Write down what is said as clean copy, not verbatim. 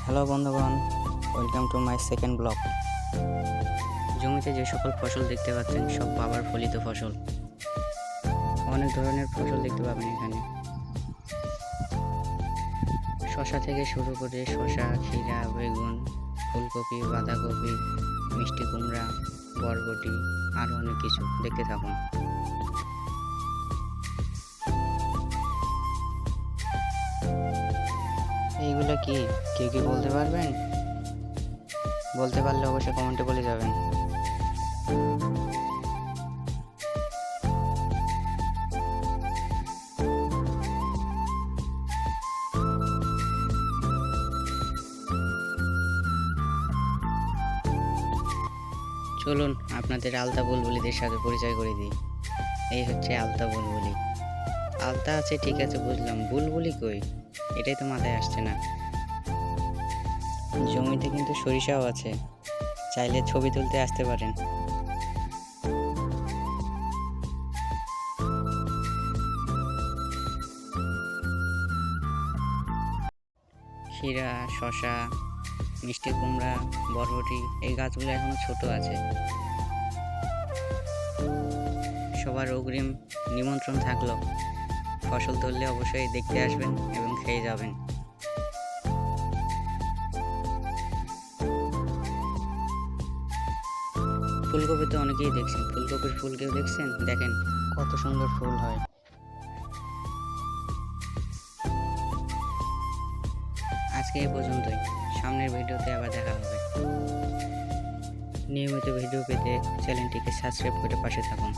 Hello বন্ধুগণ, welcome to my second blog. জমিতে যে সকল ফসল দেখতে পাচ্ছেন সব বাবার ফলিত ফসল। অনেক ধরনের ফসল দেখতে পাবেন এখানে। শশা থেকে শুরু করে শশা, ক্ষীরা, বেগুন, ফুলকপি, বাঁধাকপি, মিষ্টি কুমড়া, বরবটি আরও অনেক কিছু। দেখতে থাকুন। এইগুলো কি কেউ কি বলতে পারবেন? বলতে পারলে অবশ্যই কমেন্টে বলে যাবেন। চলুন আপনাদের আলতা বুলবুলিদের সাথে পরিচয় করে দিই। এই হচ্ছে আলতা বুলবুলি। আলতা আছে ঠিক আছে বুঝলাম, বুলবুলি কই? এটাই তো মাথায় আসছে না। জমিতে কিন্তু সরিষাও আছে, চাইলে ছবি তুলতে আসতে পারেন। ক্ষীরা, শশা, মিষ্টি কুমড়া, বরবটি এই গাছগুলো এখনো ছোট আছে। সবার অগ্রিম নিমন্ত্রণ থাকলো, ফসল ধরলে অবশ্যই দেখতে আসবেন এবং খেয়ে যাবেন। ফুলকপি তো অনেকেই দেখছেন, ফুলকপির ফুল কেউ দেখছেন? দেখেন কত সুন্দর ফুল হয়। আজকে এই পর্যন্তই, সামনের ভিডিওতে আবার দেখা হবে। নিয়মিত ভিডিও পেতে চ্যানেলটিকে সাবস্ক্রাইব করে পাশে থাকুন।